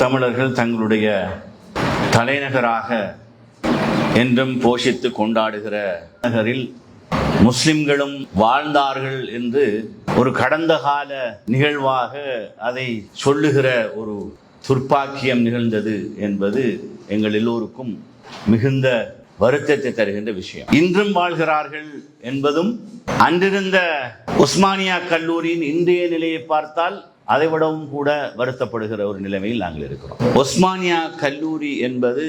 தமிழர்கள் தங்களுடைய தலைநகராக என்றும் போஷித்து கொண்டாடுகிற நகரில் முஸ்லிம்களும் வாழ்ந்தார்கள் என்று ஒரு கடந்த கால நிகழ்வாக அதை சொல்லுகிற ஒரு துர்ப்பாக்கியம் நிகழ்ந்தது என்பது எங்கள் எல்லோருக்கும் மிகுந்த வருத்தத்தை தருகின்ற விஷயம். இன்றும் வாழ்கிறார்கள் என்பதும் அன்றிருந்த உஸ்மானியா கல்லூரியின் இன்றைய நிலையை பார்த்தால் அதை விடவும் கூட வருத்தப்படுகிற ஒரு நிலைமையில் நாங்கள் இருக்கிறோம். உஸ்மானியா கல்லூரி என்பது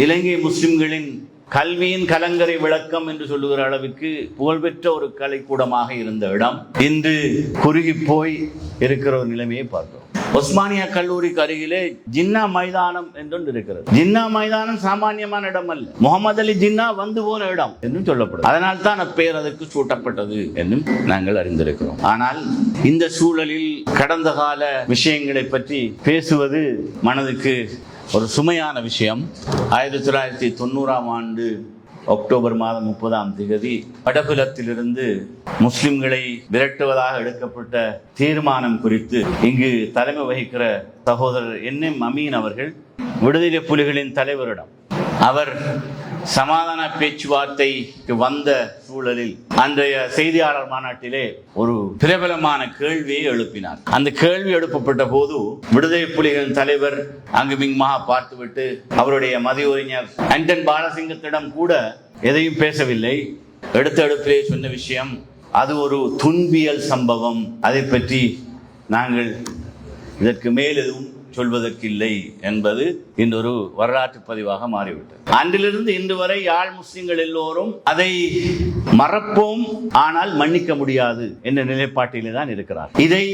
இலங்கை முஸ்லிம்களின் கல்வியின் கலங்கரை விளக்கம் என்று சொல்லுகிற அளவிற்கு புகழ்பெற்ற ஒரு கலைக்கூடமாக இருந்த இடம் இன்று குறுகி போய் இருக்கிற ஒரு நிலைமையை பார்க்கிறோம். உஸ்மானியா கல்லூரிக்கு அருகிலே ஜின்னா மைதானம் என்று இருக்கிறது. ஜின்னா மைதானம் சாமானியமான இடம் அல்ல, முகமது அலி ஜின்னா வந்து போன இடம் என்றும் சொல்லப்படும். அதனால் தான் அப்பெயர் அதுக்கு சூட்டப்பட்டது என்றும் நாங்கள் அறிந்திருக்கிறோம். ஆனால் இந்த சூழலில் கடந்த கால விஷயங்களை பற்றி பேசுவது மனதுக்கு ஒரு சுமையான விஷயம். 1990ஆம் ஆண்டு அக்டோபர் மாதம் 30ஆம் தேதி வடபுலத்திலிருந்து முஸ்லிம்களை விரட்டுவதாக எடுக்கப்பட்ட தீர்மானம் குறித்து இங்கு தலைமை வகிக்கிற சகோதரர் NM அமீன் அவர்கள் விடுதலை புலிகளின் தலைவரிடம் அவர் சமாதான பேச்சுவார்த்தைக்கு வந்த சூழலில் அன்றைய செய்தியாளர் மாநாட்டிலே ஒரு பிரபலமான கேள்வியை எழுப்பினார். அந்த கேள்வி எழுப்பப்பட்ட போது விடுதலை புலிகளின் தலைவர் அங்குமிங்குமாக பார்த்துவிட்டு அவருடைய மதியுரைஞர் அண்டன் பாலசிங்கத்திடம் கூட எதையும் பேசவில்லை. எடுத்த எடுப்பிலே சொன்ன விஷயம் அது ஒரு துன்பியல் சம்பவம், அதை பற்றி நாங்கள் இதற்கு மேல் எதுவும் சொல்வதற்கில்லை என்பது இன்றொரு வரலாற்று பதிவாக மாறிவிட்டது. அன்றிலிருந்து இன்று வரை யாழ் முஸ்லிம்கள் எல்லோரும் அதை மறப்போம் ஆனால் மன்னிக்க முடியாது என்ற நிலைப்பாட்டிலே தான் இருக்கிறார். இதை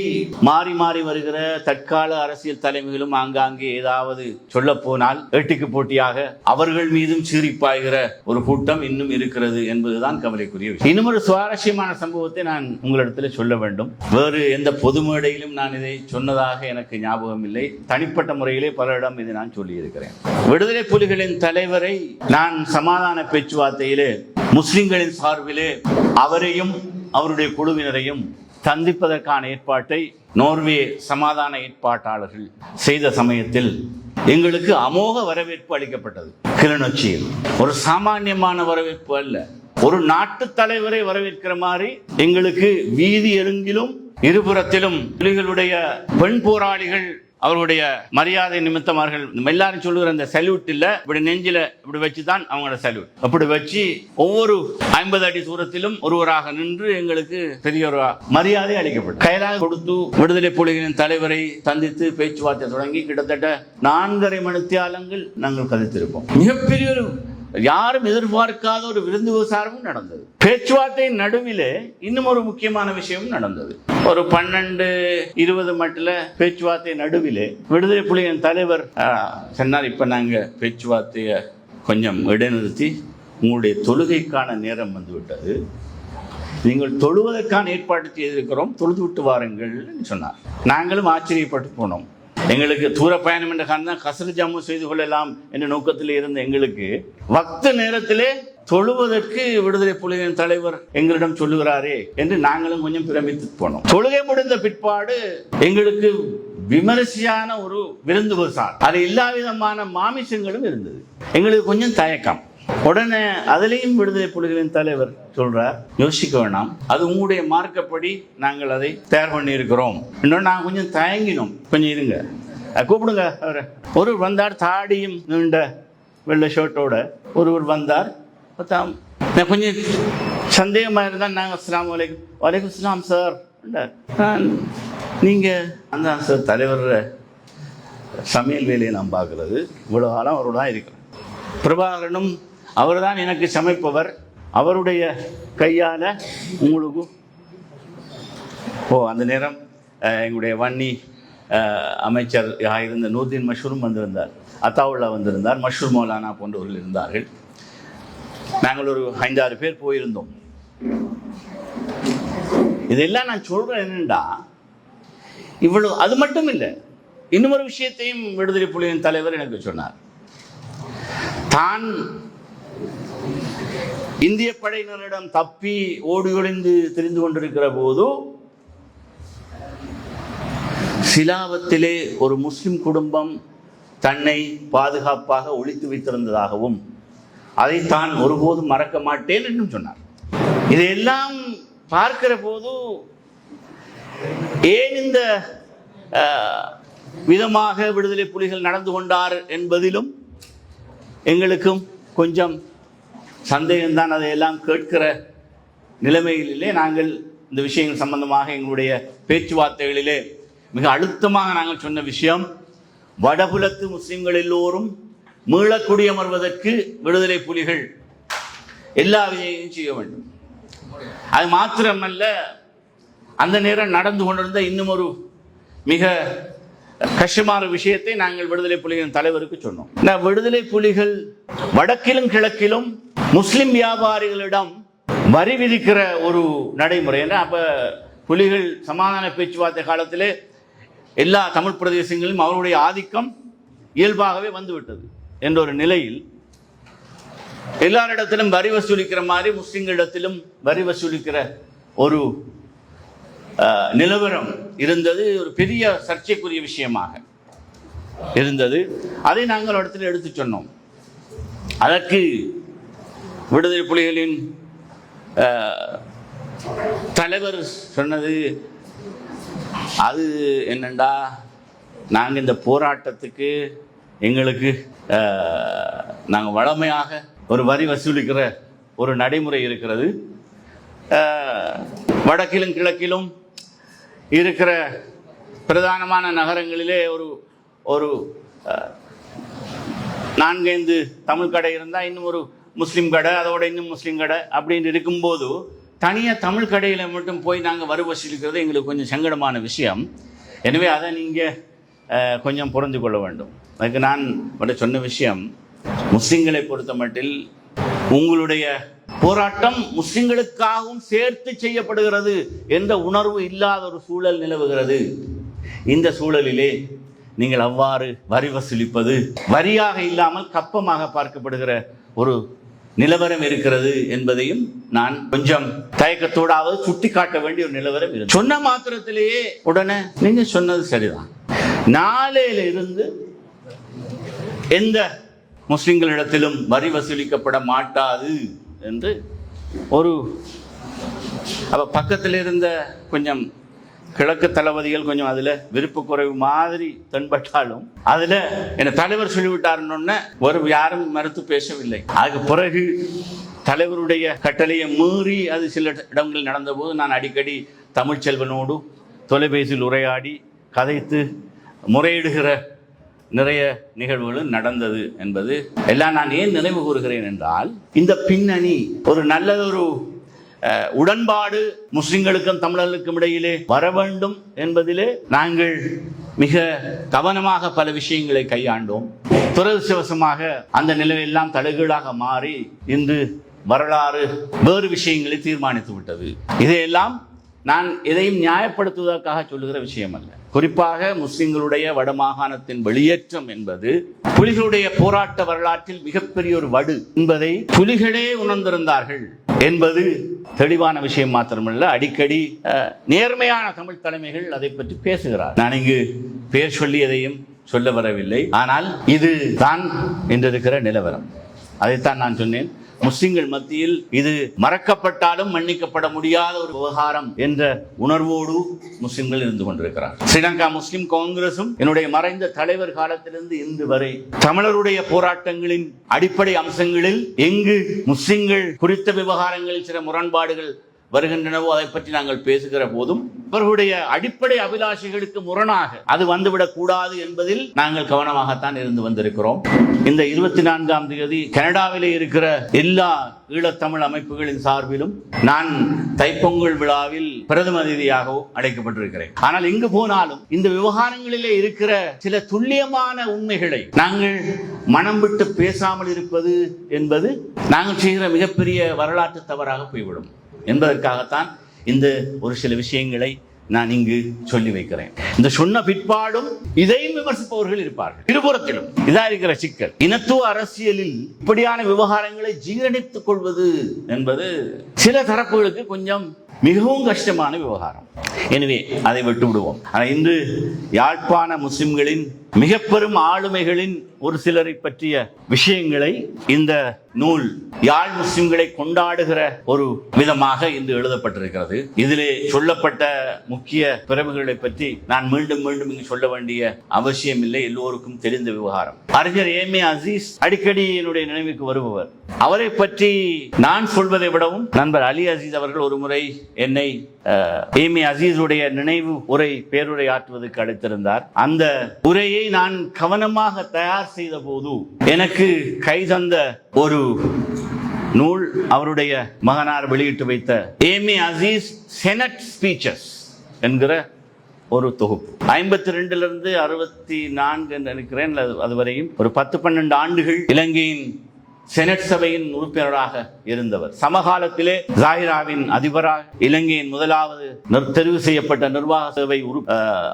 மாறி மாறி வருகிற தற்கால அரசியல் தலைமைகளும் ஆங்காங்கே ஏதாவது சொல்ல போனால் ஏட்டிக்கு போட்டியாக அவர்கள் மீதும் சீறிப்பாய்கிற ஒரு கூட்டம் இன்னும் இருக்கிறது என்பதுதான் கவலைக்குரிய விஷயம். இன்னும் ஒரு சுவாரஸ்யமான சம்பவத்தை நான் உங்களிடத்தில் சொல்ல வேண்டும். வேறு எந்த பொது மேடையிலும் நான் இதை சொன்னதாக எனக்கு ஞாபகம் இல்லை. தனிப்பட்ட முறையிலே பலரிடம் இதை நான் சொல்லியிருக்கிறேன். விடுதலை புலிகளின் தலைவரை நான் சமாதான பேச்சுவார்த்தையிலே முஸ்லிம்களின் சார்பிலே அவரையும் அவருடைய குழுவினரையும் சந்திப்பதற்கான ஏற்பாட்டை நோர்வே சமாதான ஏற்பாட்டாளர்கள் செய்த சமயத்தில் எங்களுக்கு அமோக வரவேற்பு அளிக்கப்பட்டது. கிளிநொச்சியில் ஒரு சாமானியமான வரவேற்பு அல்ல, ஒரு நாட்டு தலைவரை வரவேற்கிற மாதிரி எங்களுக்கு வீதி எருங்கிலும் இருபுறத்திலும் புலிகளுடைய பெண் போராளிகள் அவருடைய மரியாதை நிமித்தம் அவர்கள் எல்லாரும் சொல்லுகிற அந்த சல்யூட் இல்ல, இப்படி நெஞ்சில இப்படி வச்சுதான் அவங்களோட சல்யூட் அப்படி வச்சு ஒவ்வொரு 50 அடி தூரத்திலும் ஒருவராக நின்று எங்களுக்கு பெரிய ஒரு மரியாதை அளிக்கப்பட்டது. கைலாக கொடுத்து விடுதலை புலிகளின் தலைவரை சந்தித்து பேச்சுவார்த்தை தொடங்கி கிட்டத்தட்ட 4.5 மணித்தியாலங்கள் நாங்கள் கதைத்திருப்போம். மிகப்பெரிய ஒரு யாரும் எதிர்பார்க்காத ஒரு விருந்து விசாரமும் நடந்தது. பேச்சுவார்த்தையின் நடுவிலே இன்னும் ஒரு முக்கியமான விஷயமும் நடந்தது. ஒரு 12-20 மட்டில் பேச்சுவார்த்தை நடுவிலே விடுதலை புலிகளின் தலைவர் சொன்னார், இப்ப நாங்க பேச்சுவார்த்தையை கொஞ்சம் இடைநிறுத்தி உங்களுடைய தொழுகைக்கான நேரம் வந்துவிட்டது, நீங்கள் தொழுவதற்கான ஏற்பாடு செய்திருக்கிறோம், தொழுது விட்டு வாருங்கள் சொன்னார். நாங்களும் ஆச்சரியப்பட்டு போனோம். எங்களுக்கு தூர பயணம் என்ற காரணம் கசரு ஜம்மு செய்து கொள்ளலாம் என்ற நோக்கத்தில் இருந்த எங்களுக்கு வக்து நேரத்திலே தொழுவதற்கு விடுதலை புலிகளின் தலைவர் எங்களிடம் சொல்லுகிறாரே என்று நாங்களும் கொஞ்சம் பிரமித்து போனோம். தொழுகை முடிந்த பிற்பாடு எங்களுக்கு விமரிசையான ஒரு விருந்து விசார், அது எல்லா விதமான மாமிசங்களும் இருந்தது. எங்களுக்கு கொஞ்சம் தயக்கம். உடனே அதிலையும் விடுதலை புலிகளின் தலைவர் சொல்றார், யோசிக்க வேணாம், அது உங்களுடைய மார்க்கப்படி நாங்கள் அதை தயார் பண்ணி இருக்கிறோம். இன்னொன்று நாங்கள் கொஞ்சம் தயங்கினோம், கொஞ்சம் இருங்க கூப்பிடுங்க. ஒரு வந்தார், தாடியும் நீண்ட வெள்ளை ஷர்ட்டோட ஒருவர் வந்தார். கொஞ்சம் சந்தேகமாக இருந்தால் நாங்கள் அஸ்ஸலாமு அலைக்கும். வலைக்கும் அஸ்ஸலாம் சார். நீங்கள் அந்த சார் தலைவர் சமையல் வேலையை நான் பார்க்குறது இவ்வளோ காலம் அவரோட தான் இருக்கிறேன். பிரபாகரனும் அவர் தான் எனக்கு சமைப்பவர், அவருடைய கையால் உங்களுக்கு அந்த நேரம் எங்களுடைய வன்னி அமைச்சர் இருந்த நூர்தீன் மஷூரும் வந்திருந்தார், அத்தாவுல்லா வந்திருந்தார், மஷூர் மௌலானா போன்றவர்கள் இருந்தார்கள். நாங்கள் ஒரு 5-6 பேர் போயிருந்தோம். இதெல்லாம் நான் சொல்றேன் என்னண்டா, இவ்வளவு அது மட்டும் இல்லை, இன்னும் ஒரு விஷயத்தையும் விடுதலை புலிகளின் தலைவர் எனக்கு சொன்னார். தான் இந்திய படையினரிடம் தப்பி ஓடி ஒளிந்து தெரிந்து கொண்டிருக்கிற போது சிலாவத்திலே ஒரு முஸ்லிம் குடும்பம் தன்னை பாதுகாப்பாக ஒளித்து வைத்திருந்ததாகவும் அதைத்தான் ஒருபோதும் மறக்க மாட்டேன் என்றும் சொன்னார். இதையெல்லாம் பார்க்கிற போது ஏன் இந்த விதமாக விடுதலை புலிகள் நடந்து கொண்டார் என்பதிலும் எங்களுக்கும் கொஞ்சம் சந்தேகம்தான். அதையெல்லாம் கேட்கிற நிலைமைகளிலே நாங்கள் இந்த விஷயங்கள் சம்பந்தமாக எங்களுடைய பேச்சுவார்த்தைகளிலே மிக அழுத்தமாக நாங்கள் சொன்ன விஷயம், வடபுலத்து முஸ்லிம்கள் எல்லோரும் மீளக்குடியமர்வதற்கு விடுதலை புலிகள் எல்லா விஜயமும் செய்ய வேண்டும். அது மாத்திரமல்ல, அந்த நேரம் நடந்து கொண்டிருந்த இன்னும் ஒரு மிக கஷ்டமான விஷயத்தை நாங்கள் விடுதலை புலிகளின் தலைவருக்கு சொன்னோம். விடுதலை புலிகள் வடக்கிலும் கிழக்கிலும் முஸ்லிம் வியாபாரிகளிடம் வரி விதிக்கிற ஒரு நடைமுறை. அப்ப புலிகள் சமாதான பேச்சுவார்த்தை காலத்திலே எல்லா தமிழ் பிரதேசங்களிலும் அவருடைய ஆதிக்கம் இயல்பாகவே வந்துவிட்டது என்ற ஒரு நிலையில் எல்லாரிடத்திலும் வரி வசூலிக்கிற மாதிரி முஸ்லிம்களிடத்திலும் வரி வசூலிக்கிற ஒரு நிலவரம் இருந்தது. ஒரு பெரிய சர்ச்சைக்குரிய விஷயமாக இருந்தது. அதை நாங்கள் இடத்துல எடுத்து சொன்னோம். அதற்கு விடுதலை புலிகளின் தலைவர் சொன்னது, அது என்னண்டா, நாங்கள் இந்த போராட்டத்துக்கு எங்களுக்கு நாங்கள் வழமையாக ஒரு வரி வசூலிக்கிற ஒரு நடைமுறை இருக்கிறது. வடக்கிலும் கிழக்கிலும் இருக்கிற பிரதானமான நகரங்களிலே ஒரு ஒரு 4-5 தமிழ் கடை இருந்தால் இன்னும் ஒரு முஸ்லீம் கடை, அதோட இன்னும் முஸ்லீம் கடை அப்படின்னு இருக்கும்போது தனியாக தமிழ் கடையில் மட்டும் போய் நாங்கள் வரி வசூலிக்கிறது எங்களுக்கு கொஞ்சம் சங்கடமான விஷயம். எனவே அதை நீங்கள் கொஞ்சம் புரிந்து கொள்ள வேண்டும். அதுக்கு நான் சொன்ன விஷயம், முஸ்லீம்களை பொறுத்த மட்டில் உங்களுடைய போராட்டம் முஸ்லிம்களுக்காகவும் சேர்த்து செய்யப்படுகிறது என்ற உணர்வு இல்லாத ஒரு சூழல் நிலவுகிறது. இந்த சூழலிலே நீங்கள் அவ்வாறு வரி வசூலிப்பது வரியாக இல்லாமல் கப்பமாக பார்க்கப்படுகிற ஒரு நிலவரம் இருக்கிறது என்பதையும் நான் கொஞ்சம் தயக்கத்தோடாவது சுட்டிக்காட்ட வேண்டிய ஒரு நிலவரம் இருக்கு. சொன்ன மாத்திரத்திலேயே உடனே நீங்க சொன்னது சரிதான், நாளையில இருந்து எந்த முஸ்லிம்களிடத்திலும் வரி வசூலிக்கப்பட மாட்டாது என்று ஒரு பக்கத்தில் இருந்த கொஞ்சம் கிழக்கு தளபதிகள் கொஞ்சம் அதில் விருப்பு குறைவு மாதிரி தென்பட்டாலும் அதில் என்ன தலைவர் சொல்லிவிட்டாருன்னு ஒரு யாரும் மறுத்து பேசவில்லை. அதுக்கு பிறகு தலைவருடைய கட்டளையை மீறி அது சில இடங்களில் நடந்தபோது நான் அடிக்கடி தமிழ்ச்செல்வனோடு தொலைபேசியில் உரையாடி கதைத்து முறையிடுகிற நிறைய நிகழ்வுகளும் நடந்தது என்பது எல்லாம் நான் ஏன் நினைவு கூறுகிறேன் என்றால், இந்த பின்னணி ஒரு நல்லதொரு உடன்பாடு முஸ்லிம்களுக்கும் தமிழர்களுக்கும் இடையிலே வர வேண்டும் என்பதிலே நாங்கள் மிக கவனமாக பல விஷயங்களை கையாண்டோம். துரதிர்ஷ்டவசமாக அந்த நிலையெல்லாம் தலைகீழாக மாறி இன்று வரலாறு வேறு விஷயங்களை தீர்மானித்து விட்டது. இதையெல்லாம் நான் எதையும் நியாயப்படுத்துவதற்காக சொல்லுகிற விஷயம் அல்ல. குறிப்பாக முஸ்லிம்களுடைய வடமாகாணத்தின் வெளியேற்றம் என்பது புலிகளுடைய போராட்ட வரலாற்றில் மிகப்பெரிய ஒரு வடு என்பதை புலிகளே உணர்ந்திருந்தார்கள் என்பது தெளிவான விஷயம் மாத்திரமல்ல, அடிக்கடி நேர்மையான தமிழ் தலைமைகள் அதை பற்றி பேசுகிறார். நான் இங்கு பேர் சொல்லி எதையும் சொல்ல வரவில்லை, ஆனால் இது தான் என்றிருக்கிற நிலவரம். அதைத்தான் நான் சொன்னேன். முஸ்லிம்கள் மத்தியில் இது மறக்கப்பட்டாலும் மன்னிக்கப்பட முடியாத ஒரு விவகாரம் என்ற உணர்வோடு முஸ்லிம்கள் இருந்து கொண்டிருக்கிறார். ஸ்ரீலங்கா முஸ்லிம் காங்கிரசும் என்னுடைய மறைந்த தலைவர் காலத்திலிருந்து இன்று வரை தமிழருடைய போராட்டங்களின் அடிப்படை அம்சங்களில் எங்கு முஸ்லிம்கள் குறித்த விவகாரங்களில் சில முரண்பாடுகள் வருகின்றனவோ அதை பற்றி நாங்கள் பேசுகிற போதும் அவர்களுடைய அடிப்படை அபிலாஷைகளுக்கு முரணாக அது வந்துவிடக் கூடாது என்பதில் நாங்கள் கவனமாகத்தான் இருந்து வந்திருக்கிறோம். இந்த 24ஆம் தேதி கனடாவிலே இருக்கிற எல்லா ஈழத்தமிழ் அமைப்புகளின் சார்பிலும் நான் தைப்பொங்கல் விழாவில் பிரதம அதிதியாகவும் அழைக்கப்பட்டிருக்கிறேன். ஆனால் எங்கு போனாலும் இந்த விவகாரங்களிலே இருக்கிற சில துல்லியமான உண்மைகளை நாங்கள் மனம் விட்டு பேசாமல் இருப்பது என்பது நாங்கள் செய்கிற மிகப்பெரிய வரலாற்று தவறாக போய்விடும் என்பதற்காகத்தான் இந்த ஒரு சில விஷயங்களை நான் இங்கு சொல்லி வைக்கிறேன். இந்த சொன்ன பிற்பாடும் இதையும் விமர்சிப்பவர்கள் இருப்பார்கள். இருபுறத்திலும் இதா இருக்கிற சிக்கல். இனத்துவ அரசியலில் இப்படியான விவகாரங்களை ஜீரணித்துக் கொள்வது என்பது சில தரப்புகளுக்கு கொஞ்சம் மிகவும் கஷ்டமான விவகாரம். எனவே அதை விட்டு விடுவோம். ஆனால் இன்று யாழ்ப்பாண முஸ்லிம்களின் மிக பெரும் ஆளுமைகளின் ஒரு சிலரை பற்றிய விஷயங்களை இந்த நூல் யாழ் முஸ்லிம்களை கொண்டாடுகிற ஒரு விதமாக இன்று எழுதப்பட்டிருக்கிறது. இதிலே சொல்லப்பட்ட முக்கிய பிரமுகர்களை பற்றி நான் மீண்டும் மீண்டும் இங்கு சொல்ல வேண்டிய அவசியம் இல்லை, எல்லோருக்கும் தெரிந்த விவகாரம். அறிஞர் ஏமே அசீஸ் அடிக்கடி என்னுடைய நினைவுக்கு வருபவர். அவரை பற்றி நான் சொல்வதை விடவும் நண்பர் அலி அசீஸ் அவர்கள் ஒரு முறை என்னை ஏமே அசீஸுடைய நினைவு உரை பேருரை ஆற்றுவதற்கு அழைத்திருந்தார். அந்த உரையை நான் கவனமாக தயார் செய்த போது எனக்கு கைதந்த ஒரு நூல் அவருடைய மகனார் வெளியிட்டு வைத்த ஏமே அசீஸ் செனட் ஸ்பீச்சஸ் என்கிற ஒரு தொகுப்பு. 52 64 என்று நினைக்கிறேன். அதுவரையும் ஒரு 10-12 ஆண்டுகள் இலங்கையின் செனட் சபையின் உறுப்பினராக இருந்தவர். சமகாலத்திலே ஜாகிராவின் அதிபராக, இலங்கையின் முதலாவது தெரிவு செய்யப்பட்ட நிர்வாக சேவை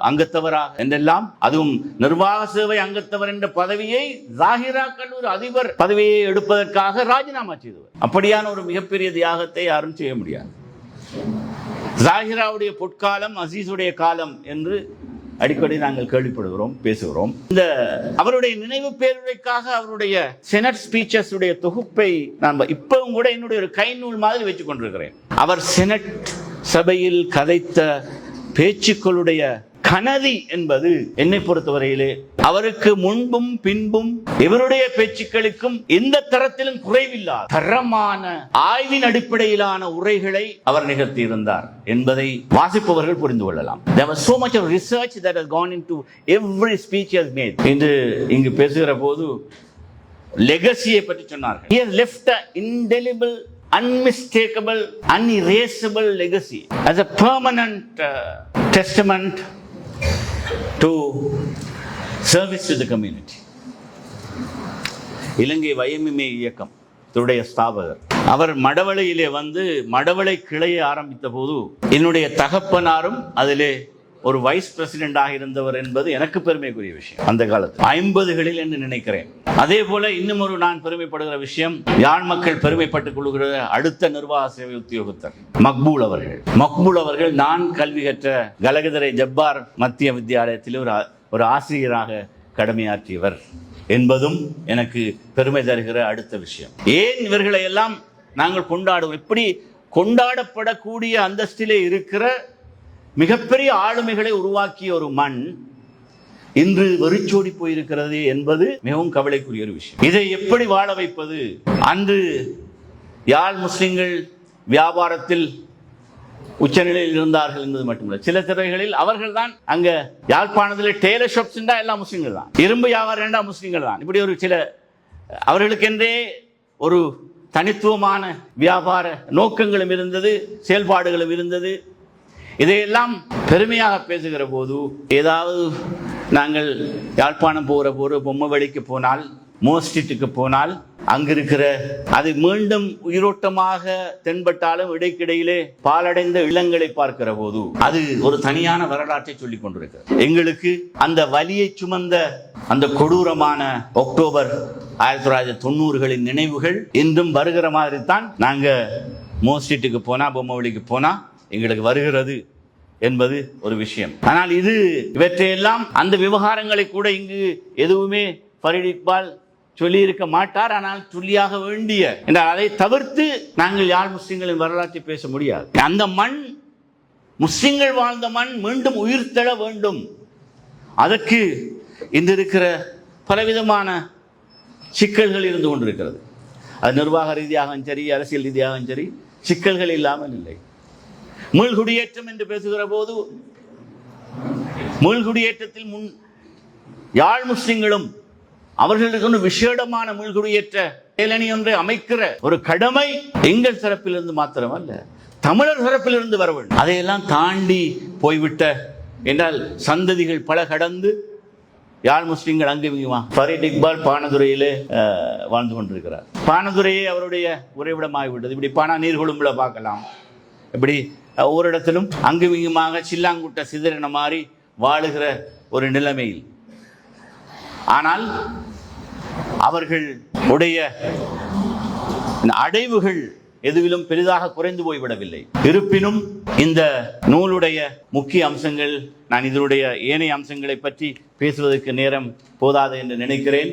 அங்கத்தவராக என்றெல்லாம், அதுவும் நிர்வாக சேவை அங்கத்தவர் என்ற பதவியை ஜாகிரா கல்லூரி அதிபர் பதவியை எடுப்பதற்காக ராஜினாமா செய்தவர். அப்படியான ஒரு மிகப்பெரிய தியாகத்தை யாரும் செய்ய முடியாது. ஜாகிராவுடைய பொற்காலம், அசீஸுடைய காலம் என்று அடிக்கடி நாங்கள் கேள்விப்படுகிறோம், பேசுகிறோம். இந்த அவருடைய நினைவு பேருரைக்காக அவருடைய செனட் ஸ்பீச்சஸ் உடைய தொகுப்பை நான் இப்பவும் கூட என்னுடைய ஒரு கை நூல் மாதிரி வச்சுக் கொண்டிருக்கிறேன். அவர் செனட் சபையில் கதைத்த பேச்சுக்களுடைய கனதி என்பது என்னை பொறுத்தவரையிலே அவருக்கு முன்பும் பின்பும் இவருடைய பேச்சுக்களுக்கும் எந்த தரத்திலும் குறைவில்லாத தரமான ஆய்வின் அடிப்படையிலான உரைகளை அவர் நிகழ்த்தி இருந்தார் என்பதை வாசிப்பவர்கள் புரிந்து கொள்ளலாம். There was so much of research that has gone into every speech he has made. இன்று இங்கு பேசுகிற போது லெகசியை பற்றி சொன்னார்கள். He has left an indelible, unmistakable, unerasable legacy as a permanent testament to service to the community. Ilangai YMMA இயக்கம் துடைய ஸ்தாபகர். அவர் மடவளையிலே வந்து மடவளை கிளையை ஆரம்பித்த போது என்னுடைய தகப்பனாரும் அதிலே ஒரு வைஸ் பிரசிடென்டாக இருந்தவர் என்பது எனக்கு பெருமைக்குரிய விஷயம். அந்த காலத்தில் 50களில் என்று நினைக்கிறேன். அதே போல இன்னும் ஒரு நான் பெருமைப்படுகிற விஷயம், யாழ் மக்கள் பெருமைப்பட்டுக் கொள்கிற அடுத்த நிர்வாக சேவை உத்தியோகத்தர் மக்பூல் அவர்கள். மக்பூல் அவர்கள் நான் கல்வி கற்ற கலகதரை ஜப்பார் மத்திய வித்தியாலயத்தில் ஒரு ஆசிரியராக கடமையாற்றியவர் என்பதும் எனக்கு பெருமை தருகிற அடுத்த விஷயம். ஏன் இவர்களை எல்லாம் நாங்கள் கொண்டாடுவோம்? இப்படி கொண்டாடப்படக்கூடிய அந்தஸ்திலே இருக்கிற மிகப்பெரிய ஆளுமைகளை உருவாக்கிய ஒரு மண் இன்று வெறிச்சோடி போயிருக்கிறது என்பது மிகவும் கவலைக்குரிய ஒரு விஷயம். இதை எப்படி வாழ வைப்பது? அன்று யாழ் முஸ்லிம்கள் வியாபாரத்தில் உச்சநிலையில் இருந்தார்கள் என்பது மட்டுமல்ல, சில துறைகளில் அவர்கள் தான் அங்க யாழ்ப்பாணத்தில் டெய்லர் ஷாப்ஸ் எல்லாம் முஸ்லிம்கள் தான், இரும்பு வியாபாரம் முஸ்லிம்கள் தான். இப்படி ஒரு சில அவர்களுக்கென்றே ஒரு தனித்துவமான வியாபார நோக்கங்களும் இருந்தது, செயல்பாடுகளும் இருந்தது. இதையெல்லாம் பெருமையாக பேசுகிற போது, ஏதாவது நாங்கள் யாழ்ப்பாணம் போகிற போது பொம்மை வழிக்கு போனால், மோஸ்டிட்டுக்கு போனால், அங்கிருக்கிற அது மீண்டும் உயிரோட்டமாக தென்பட்டாலும் இடைக்கிடையிலே பாலடைந்த இளங்களை பார்க்கிற போது அது ஒரு தனியான வரலாற்றை சொல்லிக் கொண்டிருக்கிறது. எங்களுக்கு அந்த வலியை சுமந்த அந்த கொடூரமான அக்டோபர் 1990களின் நினைவுகள் இன்றும் வருகிற மாதிரி தான் நாங்க மோஸ்டிட்டுக்கு போனா, பொம்மை வழிக்கு போனா எங்களுக்கு வருகிறது என்பது ஒரு விஷயம். ஆனால் இவற்றையெல்லாம் அந்த விவகாரங்களை கூட இங்கு எதுவுமே ஃபரீத் இக்பால் சொல்லி இருக்க மாட்டார். ஆனால் சொல்லியாக வேண்டிய என்றால் அதை தவிர்த்து நாங்கள் யாழ் முஸ்லிம்களின் வரலாற்றை பேச முடியாது. அந்த மண், முஸ்லிம்கள் வாழ்ந்த மண் மீண்டும் உயிர்த்தெழ வேண்டும். அதற்கு இன்று இருக்கிற பலவிதமான சிக்கல்கள் இருந்து கொண்டிருக்கிறது. அது நிர்வாக ரீதியாகவும் சரி, அரசியல் ரீதியாகவும் சரி, சிக்கல்கள் இல்லாமல் இல்லை. மீள்குடியேற்றம் என்று பேசுகிற போது மீள்குடியேற்றத்தில் யாழ் முஸ்லிம்களும் அவர்களுக்கு விசேடமான மீள்குடியேற்ற செயலணி ஒன்றை அமைக்கிற ஒரு கடமை எங்கள் தரப்பிலிருந்து மாத்திரமல்ல, தமிழர் தரப்பிலிருந்து வர வேண்டும். அதையெல்லாம் தாண்டி போய்விட்ட என்றால் சந்ததிகள் பல கடந்து யாழ் முஸ்லிம்கள் அங்கு ஃபரீத் இக்பால் பானதுரையிலே வாழ்ந்து கொண்டிருக்கிறார். பானதுரையே அவருடைய உறைவிடமாகிவிட்டது. இப்படி பானா நீர்கொழும்புல பார்க்கலாம். இப்படி ஒவ்வொரு இடத்திலும் அங்குமிங்குமாக சில்லாங்குட்ட சிதறின மாதிரி வாழுகிற ஒரு நிலைமையில். ஆனால் அவர்கள் உடைய அடைவுகள் எதுவிலும் பெரிதாக குறைந்து போய்விடவில்லை. இருப்பினும் இந்த நூலுடைய முக்கிய அம்சங்கள், நான் இதனுடைய ஏனைய அம்சங்களை பற்றி பேசுவதற்கு நேரம் போதாது என்று நினைக்கிறேன்.